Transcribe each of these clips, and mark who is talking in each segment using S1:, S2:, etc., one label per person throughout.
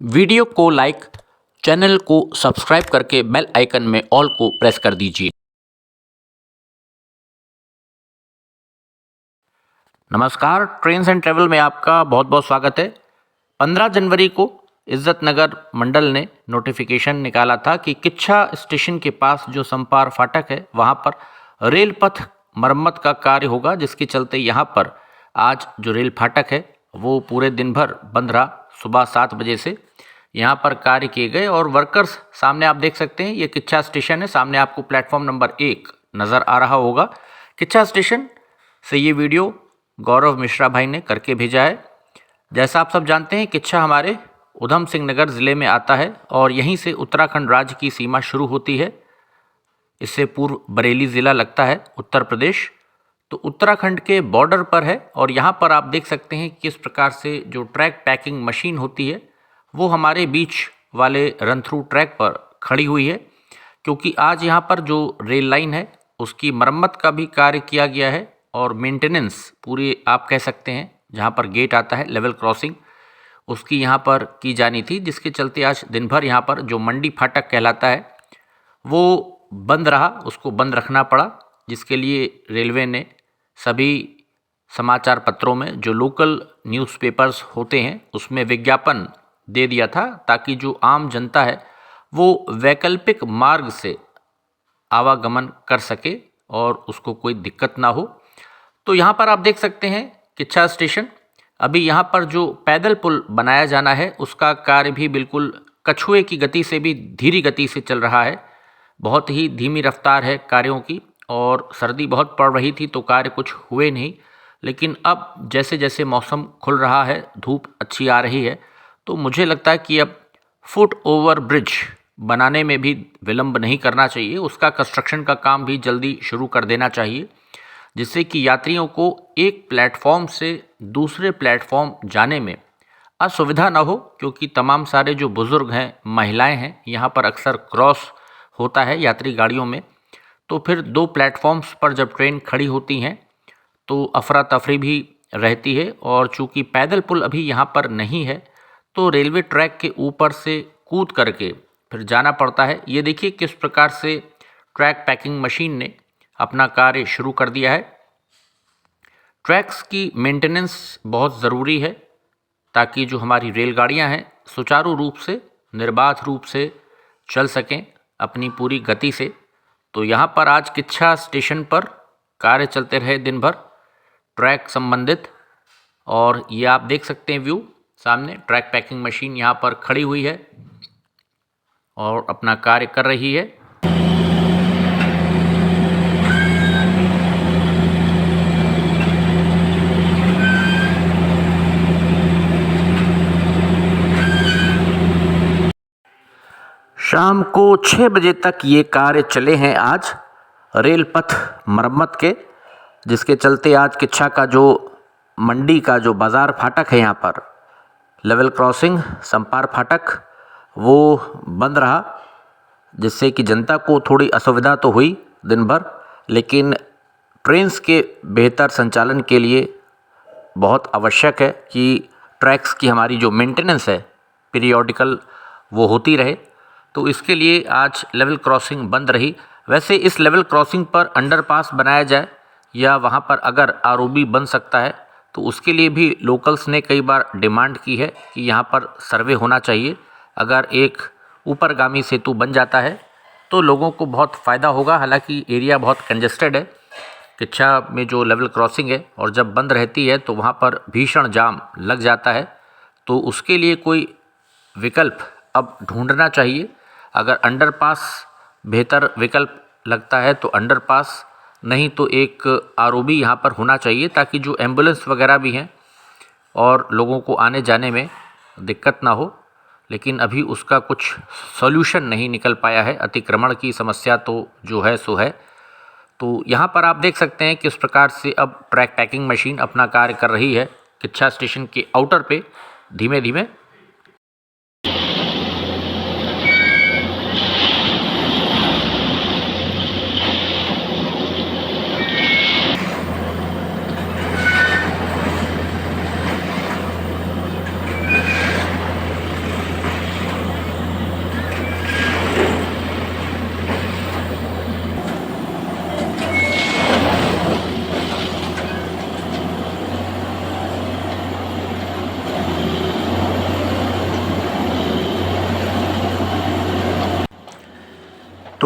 S1: Video को like, channel को subscribe करके बेल आइकन में ऑल को प्रेस कर दीजिए। नमस्कार, ट्रेन्स एंड ट्रेवल में आपका बहुत बहुत स्वागत है। 15 जनवरी को इज्जत नगर मंडल ने नोटिफिकेशन निकाला था कि किच्छा स्टेशन के पास जो संपार फाटक है वहां पर रेल पथ मरम्मत का कार्य होगा, जिसके चलते यहां पर आज जो रेल फाटक है वो पूरे दिन भर बंद रहा। सुबह 7 बजे से यहाँ पर कार्य किए गए और वर्कर्स सामने आप देख सकते हैं। ये किच्छा स्टेशन है, सामने आपको प्लेटफॉर्म नंबर 1 नज़र आ रहा होगा। किच्छा स्टेशन से ये वीडियो गौरव मिश्रा भाई ने करके भेजा है। जैसा आप सब जानते हैं, किच्छा हमारे उधम सिंह नगर ज़िले में आता है और यहीं से उत्तराखंड राज्य की सीमा शुरू होती है। इससे पूर्व बरेली ज़िला लगता है, उत्तर प्रदेश। तो उत्तराखंड के बॉर्डर पर है और यहाँ पर आप देख सकते हैं किस प्रकार से जो ट्रैक पैकिंग मशीन होती है वो हमारे बीच वाले रन थ्रू ट्रैक पर खड़ी हुई है, क्योंकि आज यहाँ पर जो रेल लाइन है उसकी मरम्मत का भी कार्य किया गया है और मेंटेनेंस पूरी आप कह सकते हैं, जहाँ पर गेट आता है लेवल क्रॉसिंग उसकी यहाँ पर की जानी थी, जिसके चलते आज दिन भर यहाँ पर जो मंडी फाटक कहलाता है वो बंद रहा, उसको बंद रखना पड़ा। जिसके लिए रेलवे ने सभी समाचार पत्रों में जो लोकल न्यूज़पेपर्स होते हैं उसमें विज्ञापन दे दिया था, ताकि जो आम जनता है वो वैकल्पिक मार्ग से आवागमन कर सके और उसको कोई दिक्कत ना हो। तो यहाँ पर आप देख सकते हैं किच्छा स्टेशन। अभी यहाँ पर जो पैदल पुल बनाया जाना है उसका कार्य भी बिल्कुल कछुए की गति से भी धीमी गति से चल रहा है। बहुत ही धीमी रफ्तार है कार्यों की और सर्दी बहुत पड़ रही थी तो कार्य कुछ हुए नहीं, लेकिन अब जैसे जैसे मौसम खुल रहा है, धूप अच्छी आ रही है, तो मुझे लगता है कि अब फुट ओवर ब्रिज बनाने में भी विलंब नहीं करना चाहिए। उसका कंस्ट्रक्शन का काम भी जल्दी शुरू कर देना चाहिए, जिससे कि यात्रियों को एक प्लेटफॉर्म से दूसरे प्लेटफॉर्म जाने में असुविधा ना हो, क्योंकि तमाम सारे जो बुज़ुर्ग हैं, महिलाएं हैं, यहाँ पर अक्सर क्रॉस होता है यात्री गाड़ियों में। तो फिर 2 प्लेटफॉर्म्स पर जब ट्रेन खड़ी होती हैं तो अफरा तफरी भी रहती है और चूँकि पैदल पुल अभी यहाँ पर नहीं है तो रेलवे ट्रैक के ऊपर से कूद करके फिर जाना पड़ता है। ये देखिए किस प्रकार से ट्रैक पैकिंग मशीन ने अपना कार्य शुरू कर दिया है। ट्रैक्स की मेंटेनेंस बहुत ज़रूरी है ताकि जो हमारी रेलगाड़ियां हैं सुचारू रूप से, निर्बाध रूप से चल सकें अपनी पूरी गति से। तो यहाँ पर आज किच्छा स्टेशन पर कार्य चलते रहे दिन भर ट्रैक संबंधित, और ये आप देख सकते हैं व्यू सामने। ट्रैक पैकिंग मशीन यहाँ पर खड़ी हुई है और अपना कार्य कर रही है। शाम को 6 बजे तक ये कार्य चले हैं आज रेल पथ मरम्मत के, जिसके चलते आज किच्छा का जो मंडी का जो बाज़ार फाटक है यहाँ पर लेवल क्रॉसिंग संपार फाटक वो बंद रहा, जिससे कि जनता को थोड़ी असुविधा तो हुई दिन भर, लेकिन ट्रेन्स के बेहतर संचालन के लिए बहुत आवश्यक है कि ट्रैक्स की हमारी जो मेंटेनेंस है पीरियोडिकल वो होती रहे। तो इसके लिए आज लेवल क्रॉसिंग बंद रही। वैसे इस लेवल क्रॉसिंग पर अंडरपास बनाया जाए या वहाँ पर अगर आरओबी बन सकता है तो उसके लिए भी लोकल्स ने कई बार डिमांड की है कि यहाँ पर सर्वे होना चाहिए। अगर एक ऊपरगामी सेतु बन जाता है तो लोगों को बहुत फ़ायदा होगा। हालांकि एरिया बहुत कंजेस्टेड है किच्छा में जो लेवल क्रॉसिंग है, और जब बंद रहती है तो वहाँ पर भीषण जाम लग जाता है। तो उसके लिए कोई विकल्प अब ढूंढना चाहिए। अगर अंडरपास बेहतर विकल्प लगता है तो अंडरपास, नहीं तो एक आरओबी यहाँ पर होना चाहिए, ताकि जो एम्बुलेंस वगैरह भी हैं और लोगों को आने जाने में दिक्कत ना हो। लेकिन अभी उसका कुछ सॉल्यूशन नहीं निकल पाया है। अतिक्रमण की समस्या तो जो है सो है। तो यहाँ पर आप देख सकते हैं किस प्रकार से अब ट्रैक पैकिंग मशीन अपना कार्य कर रही है किच्छा स्टेशन के आउटर पे धीमे धीमे।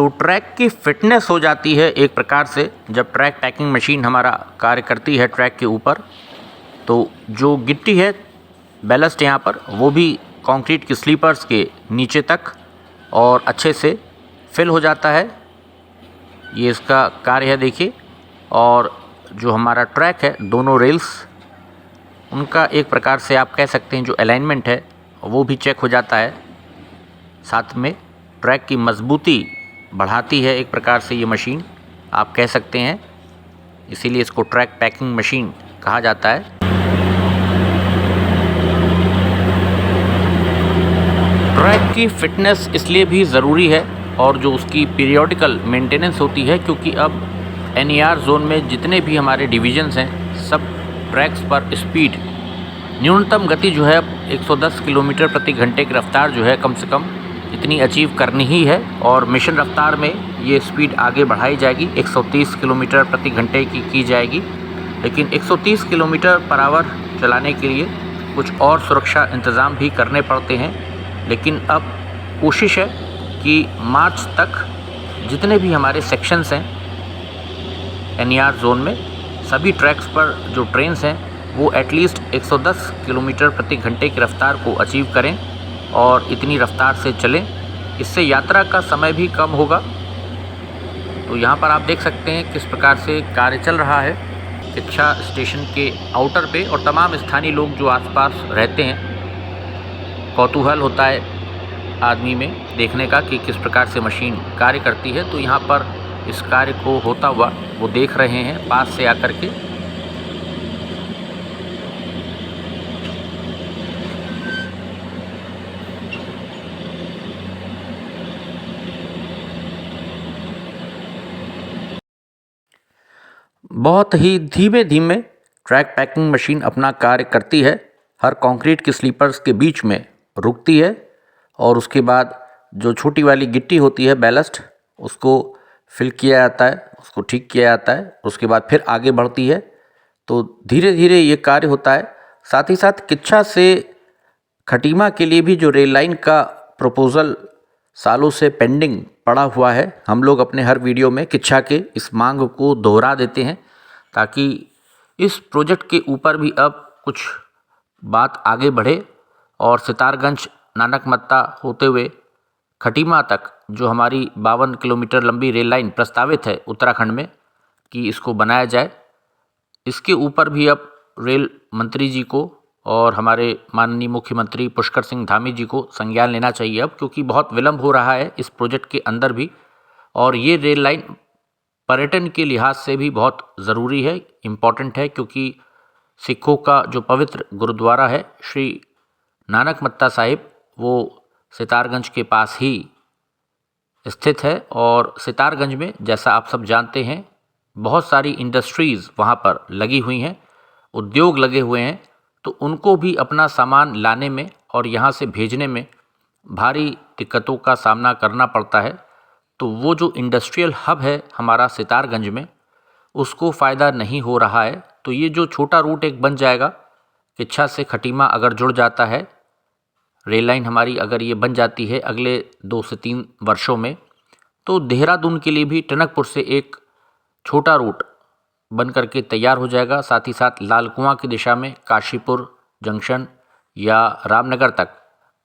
S1: तो ट्रैक की फिटनेस हो जाती है एक प्रकार से जब ट्रैक पैकिंग मशीन हमारा कार्य करती है ट्रैक के ऊपर। तो जो गिट्टी है बैलस्ट यहाँ पर वो भी कंक्रीट की स्लीपर्स के नीचे तक और अच्छे से फिल हो जाता है। ये इसका कार्य है देखिए। और जो हमारा ट्रैक है दोनों रेल्स उनका एक प्रकार से आप कह सकते हैं जो अलाइनमेंट है वो भी चेक हो जाता है। साथ में ट्रैक की मजबूती बढ़ाती है एक प्रकार से ये मशीन आप कह सकते हैं, इसीलिए इसको ट्रैक पैकिंग मशीन कहा जाता है। ट्रैक की फिटनेस इसलिए भी ज़रूरी है और जो उसकी पीरियोडिकल मेंटेनेंस होती है, क्योंकि अब NER जोन में जितने भी हमारे डिवीजन्स हैं सब ट्रैक्स पर स्पीड न्यूनतम गति जो है 110 किलोमीटर प्रति घंटे की रफ्तार जो है कम से कम इतनी अचीव करनी ही है। और मिशन रफ्तार में ये स्पीड आगे बढ़ाई जाएगी, 130 किलोमीटर प्रति घंटे की जाएगी। लेकिन 130 किलोमीटर पर आवर चलाने के लिए कुछ और सुरक्षा इंतज़ाम भी करने पड़ते हैं। लेकिन अब कोशिश है कि मार्च तक जितने भी हमारे सेक्शंस हैं NER जोन में सभी ट्रैक्स पर जो ट्रेन्स हैं वो एटलीस्ट 110 किलोमीटर प्रति घंटे की रफ्तार को अचीव करें और इतनी रफ्तार से चलें। इससे यात्रा का समय भी कम होगा। तो यहाँ पर आप देख सकते हैं किस प्रकार से कार्य चल रहा है किच्छा स्टेशन के आउटर पे, और तमाम स्थानीय लोग जो आसपास रहते हैं कौतूहल होता है आदमी में देखने का कि किस प्रकार से मशीन कार्य करती है। तो यहाँ पर इस कार्य को होता हुआ वो देख रहे हैं पास से आकर के। बहुत ही धीमे धीमे ट्रैक पैकिंग मशीन अपना कार्य करती है। हर कंक्रीट की स्लीपर्स के बीच में रुकती है और उसके बाद जो छोटी वाली गिट्टी होती है बैलस्ट उसको फिल किया जाता है, उसको ठीक किया जाता है, उसके बाद फिर आगे बढ़ती है। तो धीरे धीरे ये कार्य होता है। साथ ही साथ किच्छा से खटीमा के लिए भी जो रेल लाइन का प्रपोज़ल सालों से पेंडिंग पड़ा हुआ है, हम लोग अपने हर वीडियो में किच्छा के इस मांग को दोहरा देते हैं ताकि इस प्रोजेक्ट के ऊपर भी अब कुछ बात आगे बढ़े और सितारगंज नानकमत्ता होते हुए खटीमा तक जो हमारी 52 किलोमीटर लंबी रेल लाइन प्रस्तावित है उत्तराखंड में कि इसको बनाया जाए। इसके ऊपर भी अब रेल मंत्री जी को और हमारे माननीय मुख्यमंत्री पुष्कर सिंह धामी जी को संज्ञान लेना चाहिए अब, क्योंकि बहुत विलम्ब हो रहा है इस प्रोजेक्ट के अंदर भी। और ये रेल लाइन पर्यटन के लिहाज से भी बहुत ज़रूरी है, इम्पॉर्टेंट है, क्योंकि सिखों का जो पवित्र गुरुद्वारा है श्री नानकमत्ता साहिब वो सितारगंज के पास ही स्थित है। और सितारगंज में जैसा आप सब जानते हैं बहुत सारी इंडस्ट्रीज़ वहाँ पर लगी हुई हैं, उद्योग लगे हुए हैं। तो उनको भी अपना सामान लाने में और यहाँ से भेजने में भारी दिक्कतों का सामना करना पड़ता है। तो वो जो इंडस्ट्रियल हब है हमारा सितारगंज में उसको फ़ायदा नहीं हो रहा है। तो ये जो छोटा रूट एक बन जाएगा किच्छा से खटीमा अगर जुड़ जाता है, रेल लाइन हमारी अगर ये बन जाती है अगले 2 से 3 वर्षों में, तो देहरादून के लिए भी टनकपुर से एक छोटा रूट बन करके तैयार हो जाएगा। साथ ही साथ लाल कुआं की दिशा में काशीपुर जंक्शन या रामनगर तक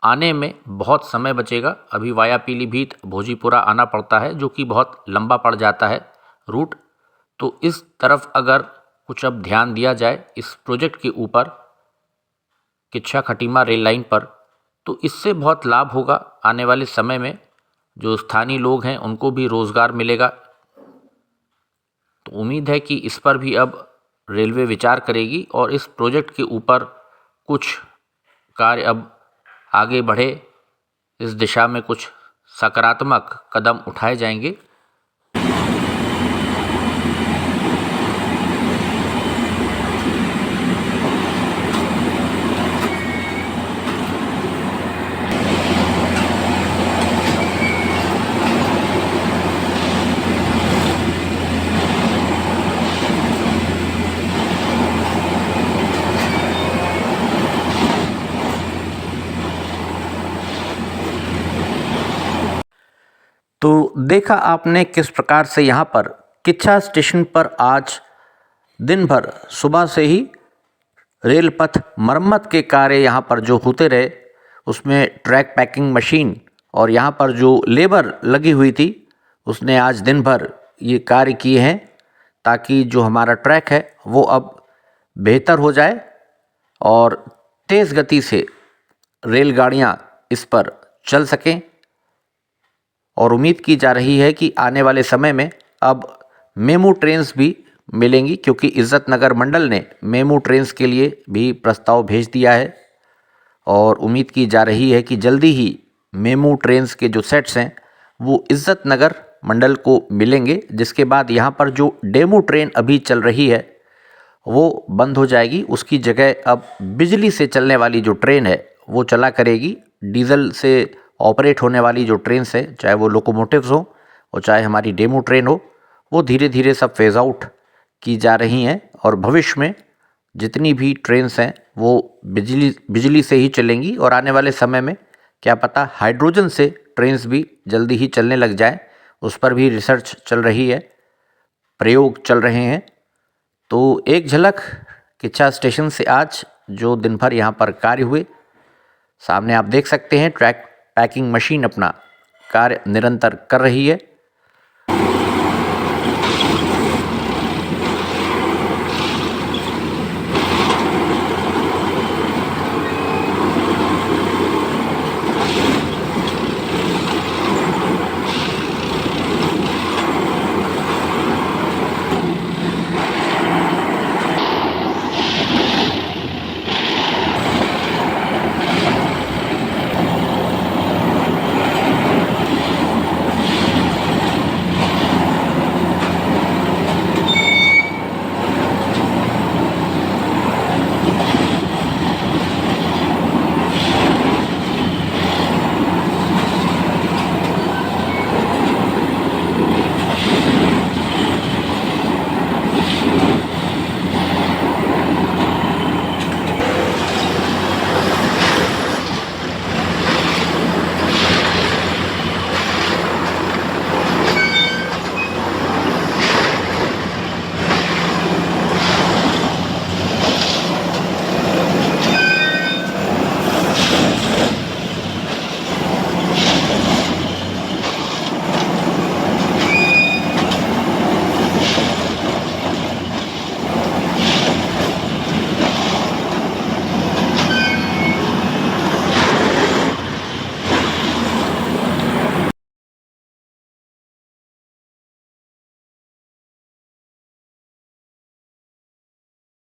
S1: आने में बहुत समय बचेगा। अभी वाया पीलीभीत भोजीपुरा आना पड़ता है जो कि बहुत लंबा पड़ जाता है रूट। तो इस तरफ अगर कुछ अब ध्यान दिया जाए इस प्रोजेक्ट के ऊपर किच्छा खटीमा रेल लाइन पर, तो इससे बहुत लाभ होगा। आने वाले समय में जो स्थानीय लोग हैं उनको भी रोज़गार मिलेगा। तो उम्मीद है कि इस पर भी अब रेलवे विचार करेगी और इस प्रोजेक्ट के ऊपर कुछ कार्य अब आगे बढ़े, इस दिशा में कुछ सकारात्मक कदम उठाए जाएंगे। तो देखा आपने किस प्रकार से यहाँ पर किच्छा स्टेशन पर आज दिन भर सुबह से ही रेल पथ मरम्मत के कार्य यहाँ पर जो होते रहे, उसमें ट्रैक पैकिंग मशीन और यहाँ पर जो लेबर लगी हुई थी उसने आज दिन भर ये कार्य किए हैं ताकि जो हमारा ट्रैक है वो अब बेहतर हो जाए और तेज़ गति से रेलगाड़ियाँ इस पर चल सकें। और उम्मीद की जा रही है कि आने वाले समय में अब मेमू ट्रेन्स भी मिलेंगी, क्योंकि इज़्ज़त नगर मंडल ने मेमू ट्रेन्स के लिए भी प्रस्ताव भेज दिया है और उम्मीद की जा रही है कि जल्दी ही मेमू ट्रेन्स के जो सेट्स हैं वो इज़्ज़त नगर मंडल को मिलेंगे, जिसके बाद यहाँ पर जो डेमू ट्रेन अभी चल रही है वो बंद हो जाएगी। उसकी जगह अब बिजली से चलने वाली जो ट्रेन है वो चला करेगी। डीजल से ऑपरेट होने वाली जो ट्रेन्स है, चाहे वो लोकोमोटिव्स हो और चाहे हमारी डेमू ट्रेन हो, वो धीरे धीरे सब फेज़ आउट की जा रही हैं और भविष्य में जितनी भी ट्रेन्स हैं वो बिजली से ही चलेंगी। और आने वाले समय में क्या पता हाइड्रोजन से ट्रेन्स भी जल्दी ही चलने लग जाए, उस पर भी रिसर्च चल रही है, प्रयोग चल रहे हैं। तो एक झलक किच्छा स्टेशन से आज जो दिन भर यहाँ पर कार्य हुए, सामने आप देख सकते हैं ट्रैक पैकिंग मशीन अपना कार्य निरंतर कर रही है।